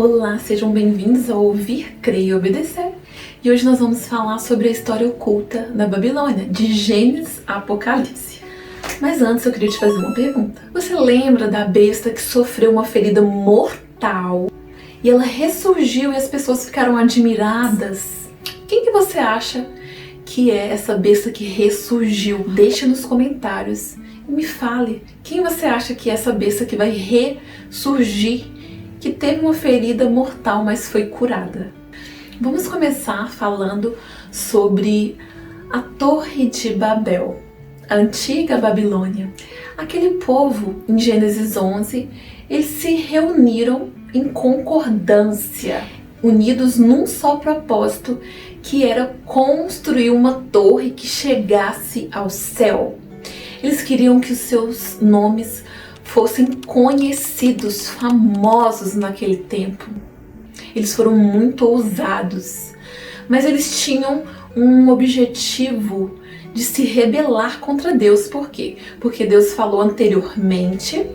Olá, sejam bem-vindos ao Ouvir, Crer e Obedecer. E hoje nós vamos falar sobre a história oculta da Babilônia, de Gênesis a Apocalipse. Mas antes eu queria te fazer uma pergunta. Você lembra da besta que sofreu uma ferida mortal e ela ressurgiu e as pessoas ficaram admiradas? Quem que você acha que é essa besta que ressurgiu? Deixe nos comentários e me fale quem você acha que é essa besta que vai ressurgir, que teve uma ferida mortal, mas foi curada. Vamos começar falando sobre a Torre de Babel, a antiga Babilônia. Aquele povo, em Gênesis 11, eles se reuniram em concordância, unidos num só propósito, que era construir uma torre que chegasse ao céu. Eles queriam que os seus nomes fossem conhecidos, famosos naquele tempo. Eles foram muito ousados, mas eles tinham um objetivo de se rebelar contra Deus. Por quê? Porque Deus falou anteriormente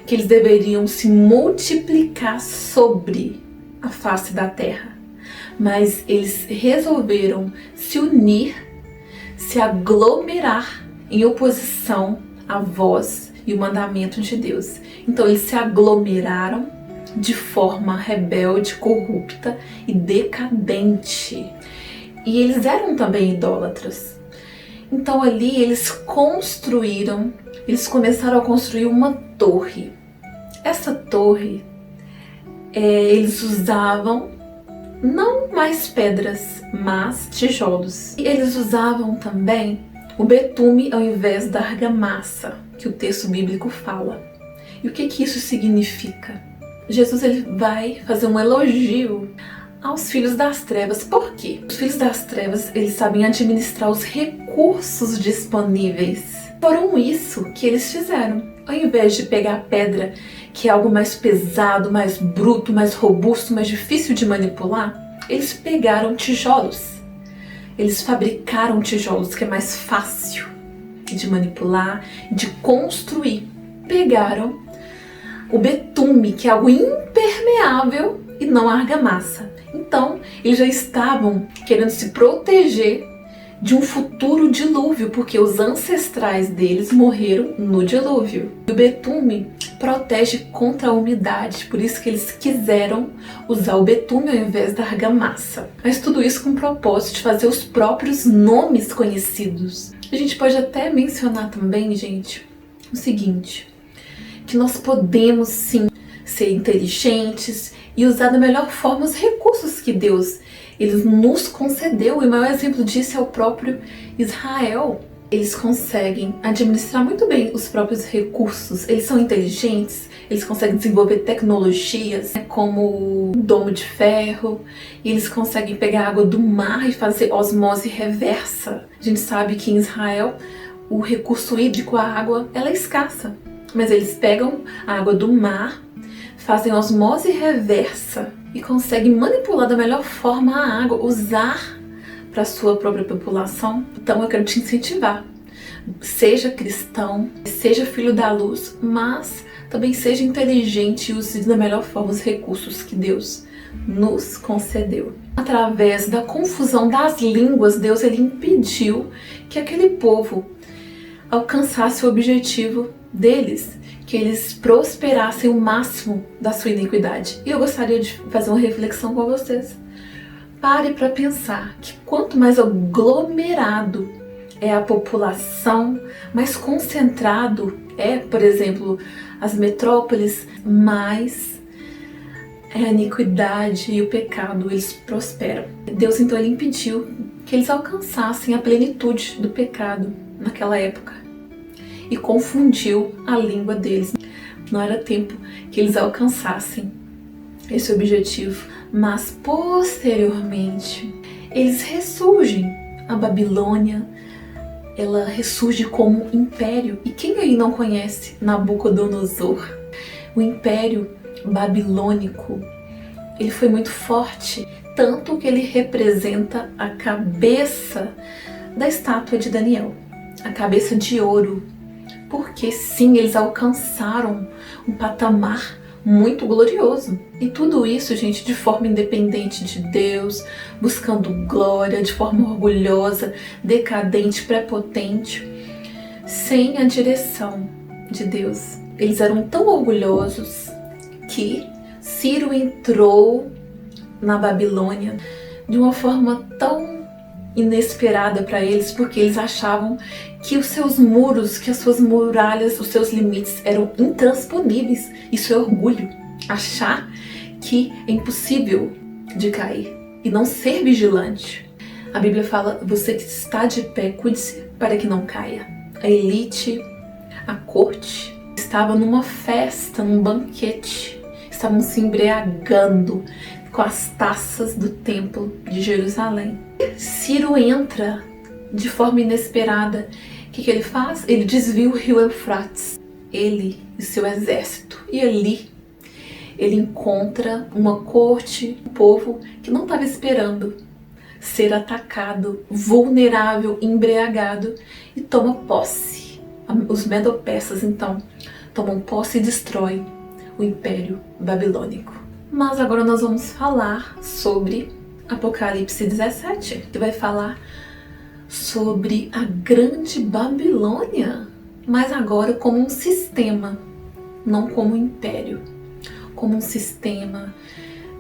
que eles deveriam se multiplicar sobre a face da terra. Mas eles resolveram se unir, se aglomerar em oposição à voz e o mandamento de Deus. Então eles se aglomeraram de forma rebelde, corrupta e decadente. E eles eram também idólatras. Então ali eles começaram a construir uma torre. Essa torre, eles usavam não mais pedras, mas tijolos. E eles usavam também o betume ao invés da argamassa, que o texto bíblico fala. E o que isso significa? Jesus ele vai fazer um elogio aos filhos das trevas. Por quê? Os filhos das trevas, eles sabem administrar os recursos disponíveis. Foram isso que eles fizeram. Ao invés de pegar pedra, que é algo mais pesado, mais bruto, mais robusto, mais difícil de manipular, eles pegaram tijolos. Eles fabricaram tijolos, que é mais fácil de manipular, de construir. Pegaram o betume, que é algo impermeável, e não a argamassa. Então, eles já estavam querendo se proteger de um futuro dilúvio, porque os ancestrais deles morreram no dilúvio. E o betume protege contra a umidade, por isso que eles quiseram usar o betume ao invés da argamassa. Mas tudo isso com o propósito de fazer os próprios nomes conhecidos. A gente pode até mencionar também, gente, o seguinte, que nós podemos sim ser inteligentes e usar da melhor forma os recursos que Deus ele nos concedeu. E o maior exemplo disso é o próprio Israel. Eles conseguem administrar muito bem os próprios recursos, eles são inteligentes, eles conseguem desenvolver tecnologias, como o domo de ferro, e eles conseguem pegar a água do mar e fazer osmose reversa. A gente sabe que em Israel o recurso hídrico, a água, ela é escassa, mas eles pegam a água do mar, fazem osmose reversa e conseguem manipular da melhor forma a água, usar para a sua própria população. Então eu quero te incentivar. Seja cristão, seja filho da luz, mas também seja inteligente e use da melhor forma os recursos que Deus nos concedeu. Através da confusão das línguas, Deus ele impediu que aquele povo alcançasse o objetivo deles, que eles prosperassem o máximo da sua iniquidade. E eu gostaria de fazer uma reflexão com vocês. Pare para pensar que quanto mais aglomerado é a população, mais concentrado é, por exemplo, as metrópoles, mais a iniquidade e o pecado, eles prosperam. Deus então ele impediu que eles alcançassem a plenitude do pecado naquela época e confundiu a língua deles. Não era tempo que eles alcançassem esse objetivo, mas posteriormente eles ressurgem. A Babilônia, ela ressurge como império. E quem aí não conhece Nabucodonosor? O império babilônico, ele foi muito forte, tanto que ele representa a cabeça da estátua de Daniel, a cabeça de ouro, porque sim, eles alcançaram um patamar muito glorioso. E tudo isso, gente, de forma independente de Deus, buscando glória, de forma orgulhosa, decadente, prepotente, sem a direção de Deus. Eles eram tão orgulhosos que Ciro entrou na Babilônia de uma forma tão inesperada para eles, porque eles achavam que os seus muros, que as suas muralhas, os seus limites eram intransponíveis. Isso é orgulho. Achar que é impossível de cair e não ser vigilante. A Bíblia fala: você que está de pé, cuide-se para que não caia. A elite, a corte, estava numa festa, num banquete. Estavam se embriagando com as taças do templo de Jerusalém. Ciro entra de forma inesperada. O que ele faz? Ele desvia o rio Eufrates, ele e seu exército. E ali ele encontra uma corte, um povo que não estava esperando ser atacado, vulnerável, embriagado, e toma posse. Os medo-persas então tomam posse e destroem o Império Babilônico. Mas agora nós vamos falar sobre Apocalipse 17, que vai falar sobre a Grande Babilônia, mas agora como um sistema, não como um império, como um sistema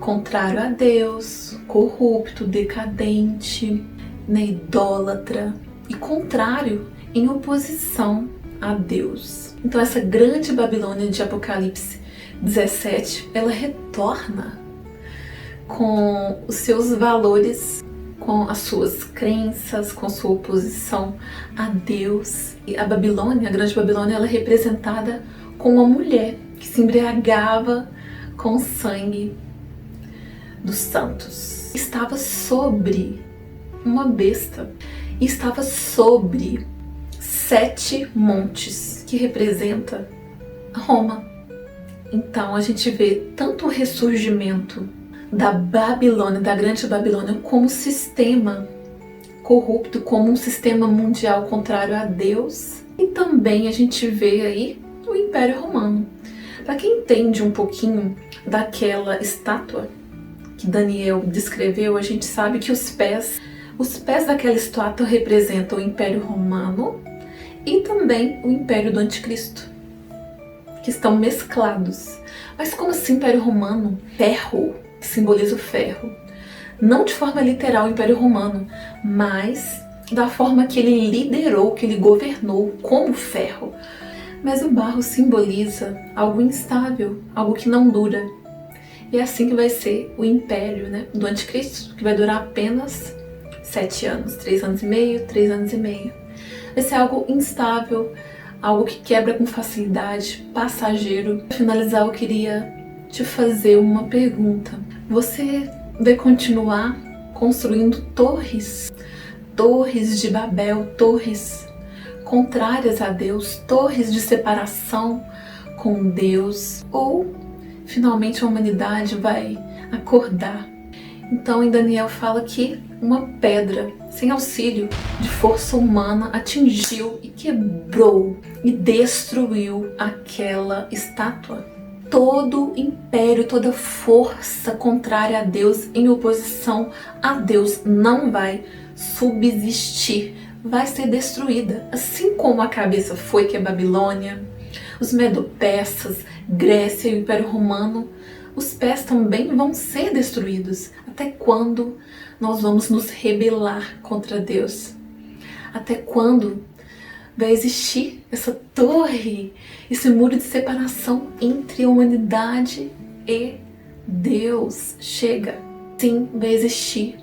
contrário a Deus, corrupto, decadente, idólatra e contrário, em oposição a Deus. Então essa Grande Babilônia de Apocalipse 17, ela retorna com os seus valores, com as suas crenças, com sua oposição a Deus. E a Babilônia, a Grande Babilônia, ela é representada com uma mulher que se embriagava com o sangue dos santos. Estava sobre uma besta e estava sobre 7 montes, que representa Roma. Então a gente vê tanto o ressurgimento da Babilônia, da Grande Babilônia, como sistema corrupto, como um sistema mundial contrário a Deus. E também a gente vê aí o Império Romano. Para quem entende um pouquinho daquela estátua que Daniel descreveu, a gente sabe que os pés daquela estátua representam o Império Romano e também o Império do Anticristo, que estão mesclados. Mas como assim Império Romano? Ferro, que simboliza o ferro. Não de forma literal o Império Romano, mas da forma que ele liderou, que ele governou como ferro. Mas o barro simboliza algo instável, algo que não dura. E é assim que vai ser o Império, do Anticristo, que vai durar apenas 7 anos, 3 anos e meio, 3 anos e meio. Vai ser algo instável, algo que quebra com facilidade, passageiro. Para finalizar, eu queria te fazer uma pergunta. Você vai continuar construindo torres de Babel, torres contrárias a Deus, torres de separação com Deus? Ou finalmente a humanidade vai acordar? Então em Daniel fala que uma pedra sem auxílio de força humana atingiu e quebrou e destruiu aquela estátua. Todo império, toda força contrária a Deus, em oposição a Deus, não vai subsistir, vai ser destruída. Assim como a cabeça foi, que é Babilônia, os medo-persas, Grécia e o Império Romano, os pés também vão ser destruídos. Até quando nós vamos nos rebelar contra Deus? Até quando vai existir essa torre, esse muro de separação entre a humanidade e Deus? Chega. Sim, vai existir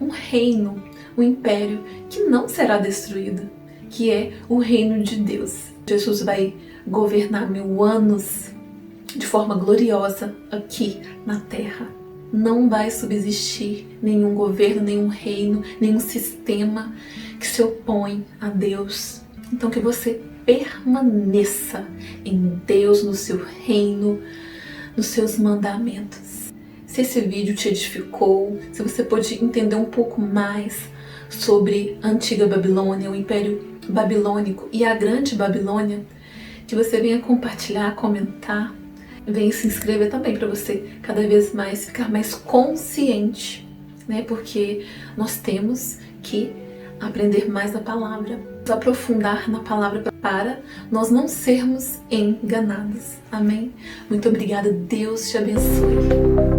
um reino, um império que não será destruído, que é o reino de Deus. Jesus vai governar 1000 anos de forma gloriosa aqui na Terra. Não vai subsistir nenhum governo, nenhum reino, nenhum sistema que se opõe a Deus. Então que você permaneça em Deus, no seu reino, nos seus mandamentos. Se esse vídeo te edificou, se você pôde entender um pouco mais sobre a antiga Babilônia, o Império Babilônico e a Grande Babilônia, que você venha compartilhar, comentar. vem se inscrever também para você cada vez mais ficar mais consciente, né? Porque nós temos que aprender mais a palavra, aprofundar na palavra para nós não sermos enganados. Amém? Muito obrigada. Deus te abençoe.